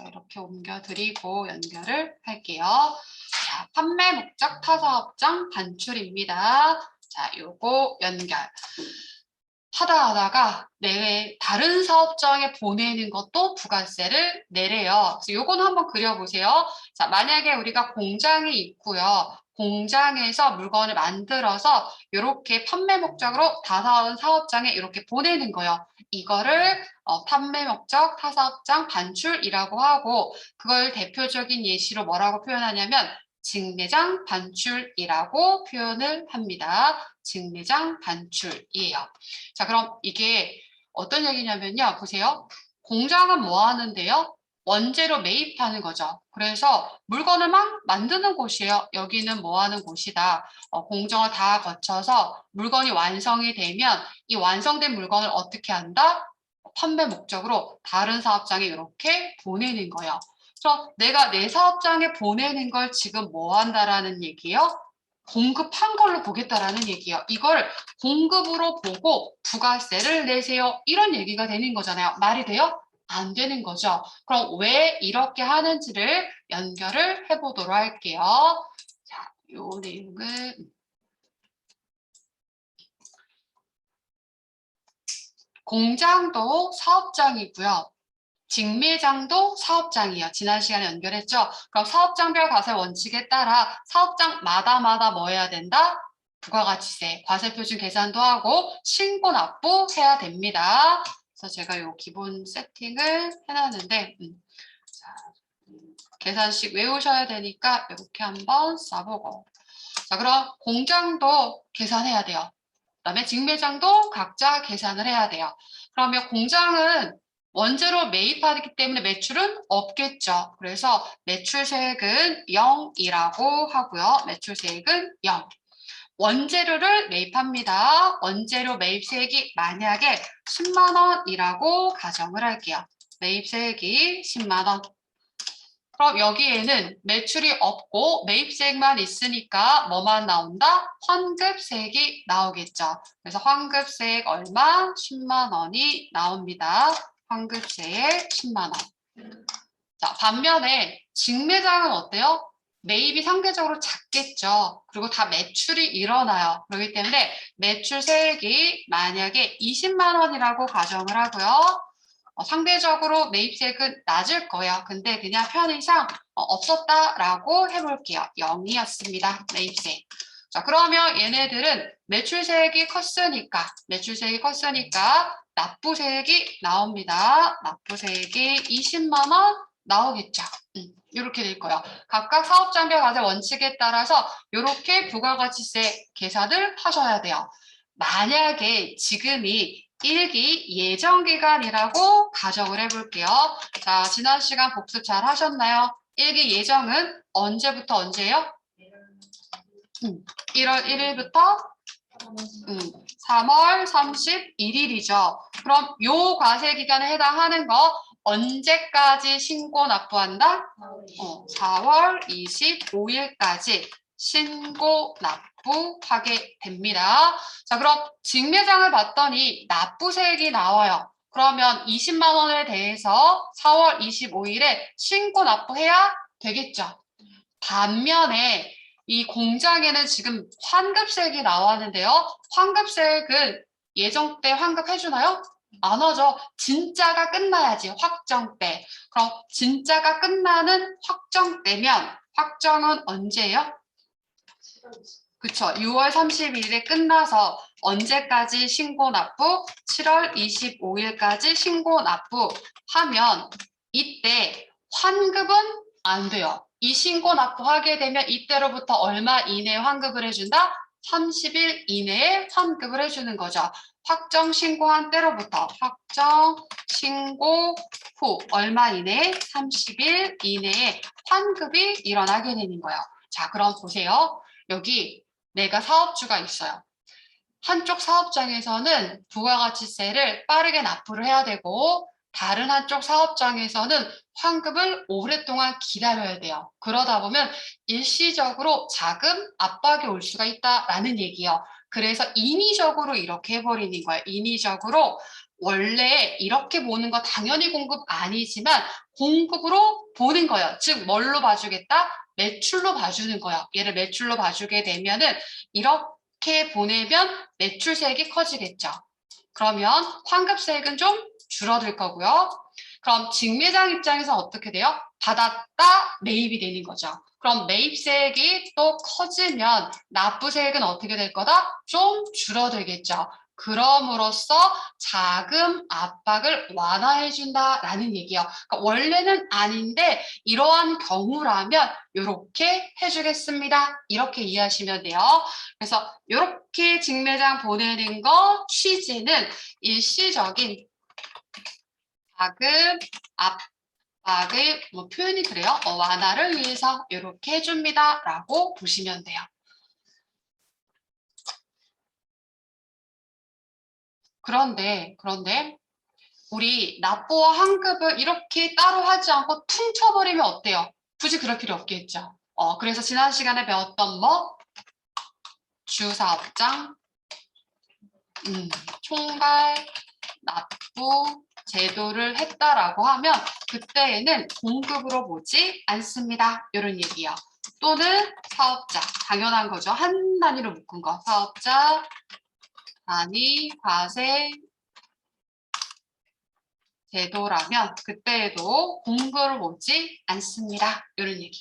이렇게 옮겨드리고 연결을 할게요. 자, 판매 목적 타사업장 반출입니다. 자, 요거 연결. 하다가 다른 사업장에 보내는 것도 부가세를 내래요. 그래서 요거는 한번 그려보세요. 자, 만약에 우리가 공장이 있고요. 공장에서 물건을 만들어서 이렇게 판매 목적으로 다른 사업장에 이렇게 보내는 거예요. 이거를 판매 목적 타사업장 반출이라고 하고, 그걸 대표적인 예시로 뭐라고 표현하냐면 직매장 반출이라고 표현을 합니다. 직매장 반출이에요. 자, 그럼 이게 어떤 얘기냐면요. 보세요. 공장은 뭐 하는데요? 원재료 매입하는 거죠. 그래서 물건을 막 만드는 곳이에요. 여기는 뭐 하는 곳이다. 공정을 다 거쳐서 물건이 완성이 되면 이 완성된 물건을 어떻게 한다? 판매 목적으로 다른 사업장에 이렇게 보내는 거예요. 그래서 내가 내 사업장에 보내는 걸 지금 뭐 한다라는 얘기예요? 공급한 걸로 보겠다라는 얘기예요. 이걸 공급으로 보고 부가세를 내세요. 이런 얘기가 되는 거잖아요. 말이 돼요? 안 되는 거죠. 그럼 왜 이렇게 하는지를 연결을 해보도록 할게요. 자, 요 내용을 공장도 사업장이고요. 직매장도 사업장이에요. 지난 시간에 연결했죠? 그럼 사업장별 과세 원칙에 따라 사업장마다 뭐 해야 된다? 부가가치세, 과세표준 계산도 하고 신고 납부해야 됩니다. 그래서 제가 요 기본 세팅을 해놨는데 자, 계산식 외우셔야 되니까 이렇게 한번 써보고 자, 그럼 공장도 계산해야 돼요. 그다음에 직매장도 각자 계산을 해야 돼요. 그러면 공장은 원재료 매입하기 때문에 매출은 없겠죠. 그래서 매출세액은 0이라고 하고요. 매출세액은 0. 원재료를 매입합니다. 원재료 매입세액이 만약에 10만 원이라고 가정을 할게요. 매입세액이 10만 원. 그럼 여기에는 매출이 없고 매입세액만 있으니까 뭐만 나온다? 환급세액이 나오겠죠. 그래서 환급세액 얼마? 10만 원이 나옵니다. 환급세액 10만 원. 자, 반면에 직매장은 어때요? 매입이 상대적으로 작겠죠. 그리고 다 매출이 일어나요. 그렇기 때문에 매출세액이 만약에 20만 원이라고 가정을 하고요. 상대적으로 매입세액은 낮을 거예요. 근데 그냥 편의상 없었다라고 해볼게요. 0이었습니다. 매입세액. 자, 그러면 얘네들은 매출세액이 컸으니까 납부세액이 나옵니다. 납부세액이 20만 원 나오겠죠. 이렇게 될 거예요. 각각 사업장별 과세 원칙에 따라서 이렇게 부가가치세 계산을 하셔야 돼요. 만약에 지금이 1기 예정기간이라고 가정을 해볼게요. 자, 지난 시간 복습 잘 하셨나요? 1기 예정은 언제부터 언제예요? 1월 1일부터 3월 31일이죠. 그럼 요 과세 기간에 해당하는 거 언제까지 신고 납부한다? 4월 25일까지 신고 납부하게 됩니다. 자, 그럼 직매장을 봤더니 납부세액이 나와요. 그러면 20만 원에 대해서 4월 25일에 신고 납부해야 되겠죠. 반면에 이 공장에는 지금 환급세액이 나왔는데요. 환급세액은 예정 때 환급해주나요? 안 하죠. 진짜가 끝나야지 확정 때. 그럼 진짜가 끝나는 확정 때면 확정은 언제예요? 그쵸. 6월 31일에 끝나서 언제까지 신고 납부? 7월 25일까지 신고 납부하면 이때 환급은 안 돼요. 이 신고 납부하게 되면 이때로부터 얼마 이내에 환급을 해준다? 30일 이내에 환급을 해주는 거죠. 확정 신고한 때로부터 확정 신고 후 얼마 이내에 30일 이내에 환급이 일어나게 되는 거예요. 자, 그럼 보세요. 여기 내가 사업주가 있어요. 한쪽 사업장에서는 부가가치세를 빠르게 납부를 해야 되고 다른 한쪽 사업장에서는 환급을 오랫동안 기다려야 돼요. 그러다 보면 일시적으로 자금 압박이 올 수가 있다라는 얘기예요. 그래서 인위적으로 이렇게 해버리는 거예요. 인위적으로 원래 이렇게 보는 거 당연히 공급 아니지만 공급으로 보는 거예요. 즉 뭘로 봐주겠다? 매출로 봐주는 거예요. 얘를 매출로 봐주게 되면은 이렇게 보내면 매출세액이 커지겠죠. 그러면 환급세액은 좀 줄어들 거고요. 그럼 직매장 입장에서 어떻게 돼요? 받았다, 매입이 되는 거죠. 그럼 매입세액이 또 커지면 납부세액은 어떻게 될 거다? 좀 줄어들겠죠. 그럼으로써 자금 압박을 완화해준다라는 얘기예요. 그러니까 원래는 아닌데 이러한 경우라면 이렇게 해주겠습니다. 이렇게 이해하시면 돼요. 그래서 이렇게 직매장 보내는 거 취지는 일시적인 자금 압박의 표현이 그래요. 완화를 위해서 이렇게 해줍니다라고 보시면 돼요. 그런데 우리 납부와 환급을 이렇게 따로 하지 않고 퉁쳐버리면 어때요? 굳이 그럴 필요 없겠죠. 그래서 지난 시간에 배웠던 주사업장, 총괄, 납부, 제도를 했다라고 하면 그때에는 공급으로 보지 않습니다. 이런 얘기요. 또는 사업자, 당연한 거죠. 한 단위로 묶은 거. 사업자, 단위, 과세, 제도라면 그때에도 공급을 보지 않습니다. 이런 얘기.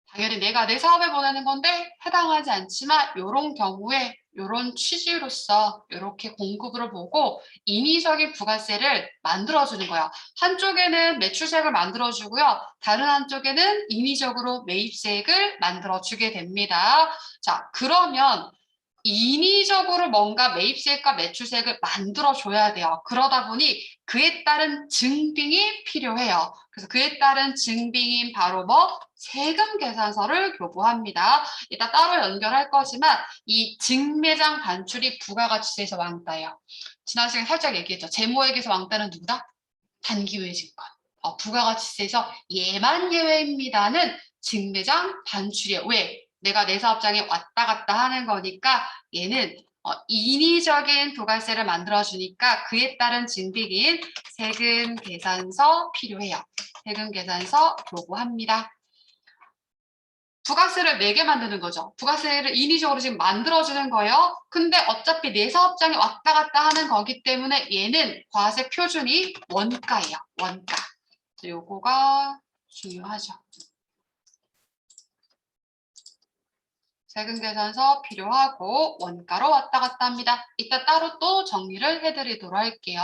당연히 내가 내 사업에 보내는 건데 해당하지 않지만 이런 경우에 이런 취지로서 이렇게 공급으로 보고 인위적인 부가세를 만들어주는 거야. 한쪽에는 매출세액을 만들어주고요. 다른 한쪽에는 인위적으로 매입세액을 만들어주게 됩니다. 자, 그러면 인위적으로 뭔가 매입세액과 매출세액을 만들어줘야 돼요. 그러다 보니 그에 따른 증빙이 필요해요. 그래서 그에 따른 증빙인 바로 세금 계산서를 교부합니다. 이따 따로 연결할 거지만 이 직매장 반출이 부가가치세에서 왕따예요. 지난 시간에 살짝 얘기했죠. 재무회계에서 왕따는 누구다? 단기회증권. 부가가치세에서 얘만 예외입니다는 직매장 반출이에요. 왜? 내가 내 사업장에 왔다 갔다 하는 거니까 얘는 인위적인 부가세를 만들어주니까 그에 따른 증빙인 세금 계산서 필요해요. 세금 계산서 요구합니다. 부가세를 내게 만드는 거죠. 부가세를 인위적으로 지금 만들어주는 거예요. 근데 어차피 내 사업장에 왔다 갔다 하는 거기 때문에 얘는 과세 표준이 원가예요. 원가. 요거가 중요하죠. 세금 계산서 필요하고 원가로 왔다 갔다 합니다. 이따 따로 또 정리를 해드리도록 할게요.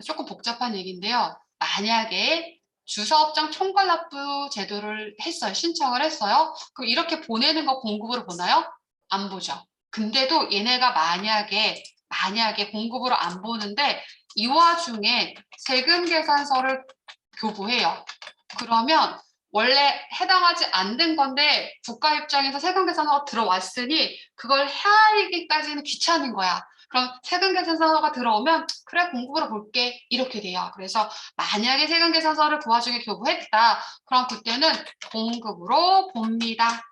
조금 복잡한 얘기인데요. 만약에 주사업장 총괄납부 제도를 했어요. 신청을 했어요. 그럼 이렇게 보내는 거 공급으로 보나요? 안 보죠. 근데도 얘네가 만약에 공급으로 안 보는데 이 와중에 세금 계산서를 교부해요. 그러면 원래 해당하지 않는 건데 국가 입장에서 세금 계산서가 들어왔으니 그걸 해야하기까지는 귀찮은 거야. 그럼 세금 계산서가 들어오면 그래 공급으로 볼게 이렇게 돼요. 그래서 만약에 세금 계산서를 그 와중에 교부했다. 그럼 그때는 공급으로 봅니다.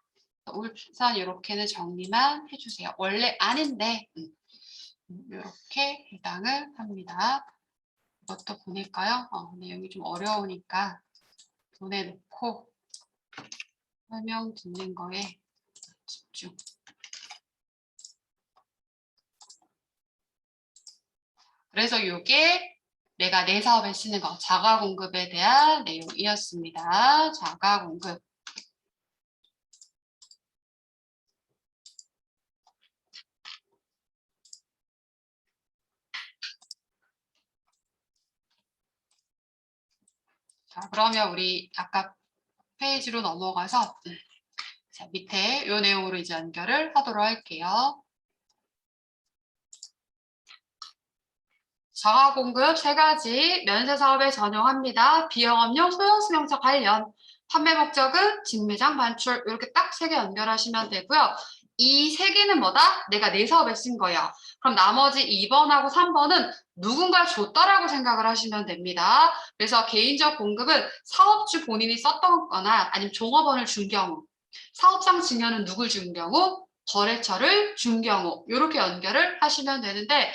우선 이렇게는 정리만 해주세요. 원래 아닌데 이렇게 해당을 합니다. 이것도 보낼까요? 내용이 좀 어려우니까 보내놓고 설명 듣는 거에 집중. 그래서 이게 내가 내 사업에 쓰는 거 자가공급에 대한 내용이었습니다. 자가공급. 자, 그러면 우리 아까 페이지로 넘어가서 자, 밑에 이 내용으로 이제 연결을 하도록 할게요. 자가공급 3가지 면세사업에 전용합니다. 비영업용 소형수명차 관련 판매 목적은 직매장 반출 이렇게 딱 3개 연결하시면 되고요. 이 3개는 뭐다? 내가 내 사업에 쓴 거예요. 그럼 나머지 2번하고 3번은 누군가 줬다라고 생각을 하시면 됩니다. 그래서 개인적 공급은 사업주 본인이 썼던 거나 아니면 종업원을 준 경우 사업상 증여는 누굴 준 경우? 거래처를 준 경우 이렇게 연결을 하시면 되는데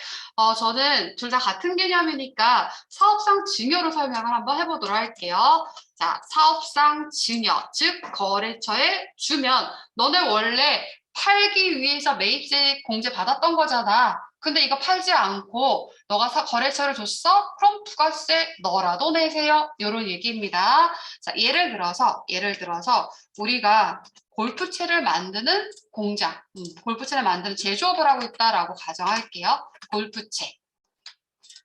저는 둘 다 같은 개념이니까 사업상 증여로 설명을 한번 해보도록 할게요. 자, 사업상 증여, 즉 거래처에 주면 너네 원래 팔기 위해서 매입세 공제 받았던 거잖아. 근데 이거 팔지 않고 너가 거래처를 줬어? 그럼 부가세 너라도 내세요. 이런 얘기입니다. 자, 예를 들어서 우리가 골프채를 만드는 공장, 골프채를 만드는 제조업을 하고 있다라고 가정할게요. 골프채.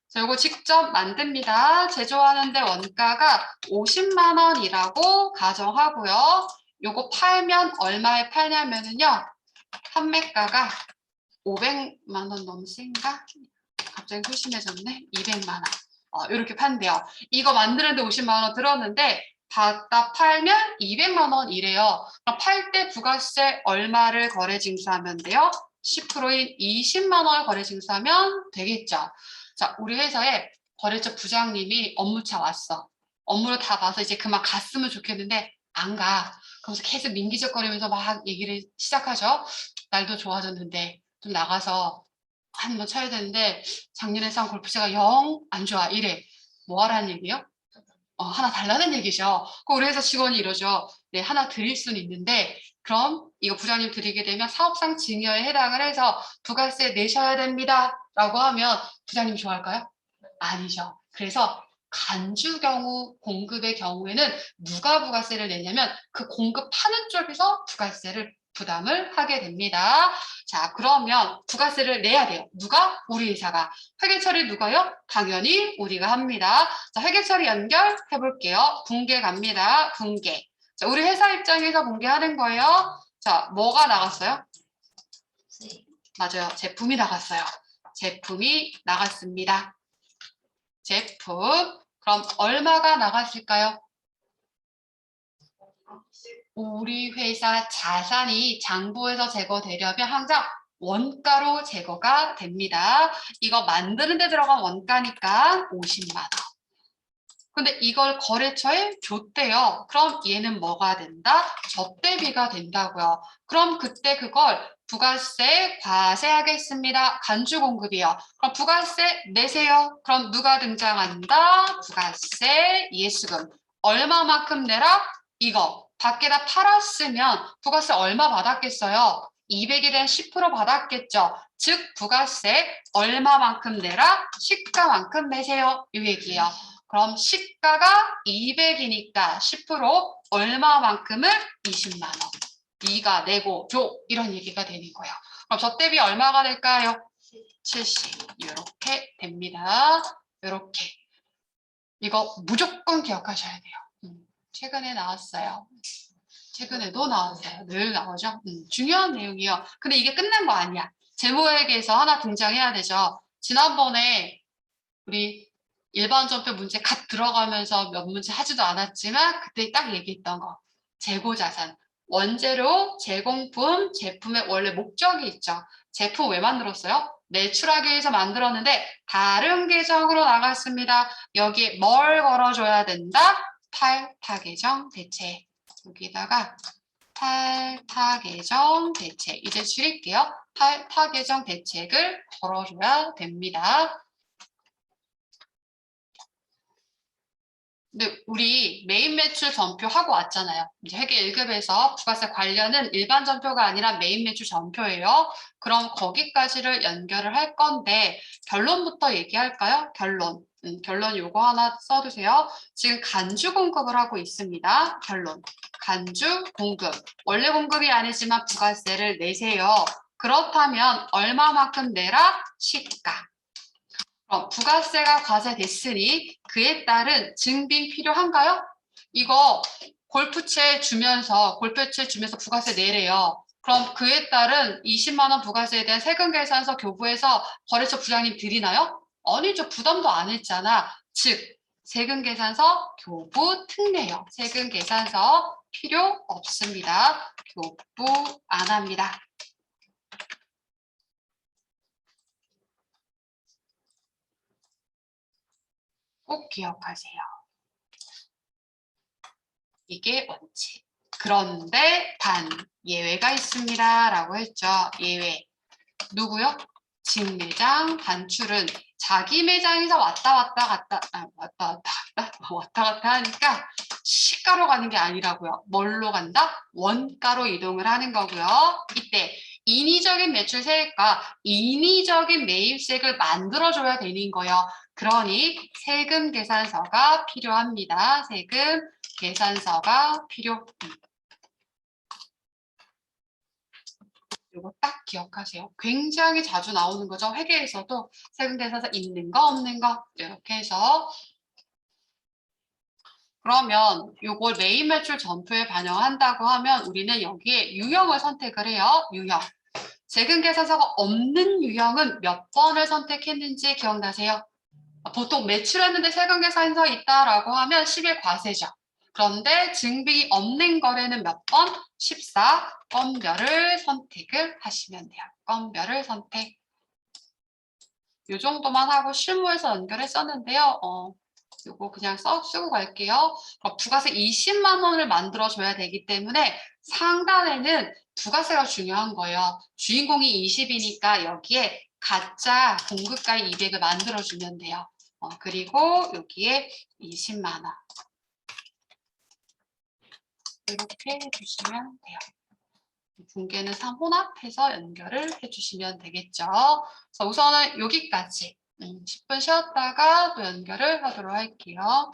자, 이거 직접 만듭니다. 제조하는데 원가가 50만 원이라고 가정하고요. 요거 팔면 얼마에 팔냐면은요. 판매가가 500만 원 넘신가? 갑자기 소심해졌네. 200만 원. 이렇게 판대요. 이거 만드는데 50만 원 들었는데 받다 팔면 200만 원이래요. 그럼 팔 때 부가세 얼마를 거래 징수하면 돼요? 10%인 20만 원 거래 징수하면 되겠죠. 자, 우리 회사에 거래처 부장님이 업무차 왔어. 업무를 다 봐서 이제 그만 갔으면 좋겠는데 안 가. 그러면서 계속 민기적거리면서 막 얘기를 시작하죠. 날도 좋아졌는데 좀 나가서 한번 쳐야 되는데 작년에 산 골프채가 영 안 좋아 이래. 뭐 하라는 얘기요? 하나 달라는 얘기죠. 그 우리 회사 직원이 이러죠. 네, 하나 드릴 수는 있는데 그럼 이거 부장님 드리게 되면 사업상 증여에 해당을 해서 부가세 내셔야 됩니다. 라고 하면 부장님 좋아할까요? 아니죠. 그래서 간주 경우, 공급의 경우에는 누가 부가세를 내냐면 그 공급하는 쪽에서 부가세를 부담을 하게 됩니다. 자, 그러면 부가세를 내야 돼요. 누가? 우리 회사가. 회계 처리 누가요? 당연히 우리가 합니다. 자, 회계 처리 연결해 볼게요. 분계 갑니다. 분계. 자, 우리 회사 입장에서 분계하는 거예요. 자, 뭐가 나갔어요? 맞아요. 제품이 나갔어요. 제품이 나갔습니다. 제품. 그럼 얼마가 나갔을까요? 우리 회사 자산이 장부에서 제거되려면 항상 원가로 제거가 됩니다. 이거 만드는 데 들어간 원가니까 50만 원. 근데 이걸 거래처에 줬대요. 그럼 얘는 뭐가 된다? 접대비가 된다고요. 그럼 그때 그걸 부가세 과세하겠습니다. 간주 공급이요. 그럼 부가세 내세요. 그럼 누가 등장한다? 부가세 예수금. 얼마만큼 내라? 이거. 밖에다 팔았으면 부가세 얼마 받았겠어요? 200에 대한 10% 받았겠죠. 즉 부가세 얼마만큼 내라? 시가만큼 내세요. 이 얘기예요. 그럼 시가가 200이니까 10% 얼마만큼을 20만 원. 네가 내고 줘. 이런 얘기가 되는 거예요. 그럼 저 대비 얼마가 될까요? 70. 이렇게 됩니다. 이렇게. 이거 무조건 기억하셔야 돼요. 최근에 나왔어요. 최근에도 나왔어요. 늘 나오죠. 중요한 내용이요. 근데 이게 끝난 거 아니야. 제모액에서 하나 등장해야 되죠. 지난번에 우리 일반 전표 문제 갓 들어가면서 몇 문제 하지도 않았지만 그때 딱 얘기했던 거. 재고자산. 원재료, 제공품, 제품의 원래 목적이 있죠. 제품 왜 만들었어요? 매출하기 위해서 만들었는데 다른 계정으로 나갔습니다. 여기에 뭘 걸어줘야 된다? 팔타계정 대체. 여기다가 팔타계정 대체. 이제 줄일게요. 팔타계정 대책을 걸어줘야 됩니다. 근데 우리 메인 매출 전표 하고 왔잖아요. 이제 회계 1급에서 부가세 관련은 일반 전표가 아니라 메인 매출 전표예요. 그럼 거기까지를 연결을 할 건데 결론부터 얘기할까요? 결론. 결론 요거 하나 써두세요. 지금 간주 공급을 하고 있습니다. 결론. 간주 공급. 원래 공급이 아니지만 부가세를 내세요. 그렇다면 얼마만큼 내라? 시가. 부가세가 과세됐으니 그에 따른 증빙 필요한가요? 이거 골프채 주면서 부가세 내래요. 그럼 그에 따른 20만 원 부가세에 대한 세금 계산서 교부해서 거래처 부장님 드리나요? 아니죠. 부담도 안 했잖아. 즉 세금 계산서 교부 특례요. 세금 계산서 필요 없습니다. 교부 안 합니다. 꼭 기억하세요. 이게 원칙. 그런데 단 예외가 있습니다. 라고 했죠. 예외. 누구요? 직매장 반출은 자기 매장에서 왔다 갔다 하니까 시가로 가는 게 아니라고요. 뭘로 간다? 원가로 이동을 하는 거고요. 이때 인위적인 매출 세액과 인위적인 매입세액을 만들어줘야 되는 거예요. 그러니 세금 계산서가 필요합니다. 세금 계산서가 필요. 이거 딱 기억하세요. 굉장히 자주 나오는 거죠. 회계에서도 세금계산서 있는 거 없는 거 이렇게 해서 그러면 이걸 매입 매출 전표에 반영한다고 하면 우리는 여기에 유형을 선택을 해요. 유형. 세금계산서가 없는 유형은 몇 번을 선택했는지 기억나세요? 보통 매출했는데 세금계산서 있다라고 하면 10일 과세죠. 그런데 증빙이 없는 거래는 몇 번? 14. 건별을 선택을 하시면 돼요. 건별을 선택. 이 정도만 하고 실무에서 연결했었는데요. 이거 그냥 쓰고 갈게요. 부가세 20만 원을 만들어줘야 되기 때문에 상단에는 부가세가 중요한 거예요. 주인공이 20이니까 여기에 가짜 공급가액 200을 만들어주면 돼요. 그리고 여기에 20만 원. 이렇게 해주시면 돼요. 분계는 3 혼합해서 연결을 해주시면 되겠죠. 그래서 우선은 여기까지 10분 쉬었다가 또 연결을 하도록 할게요.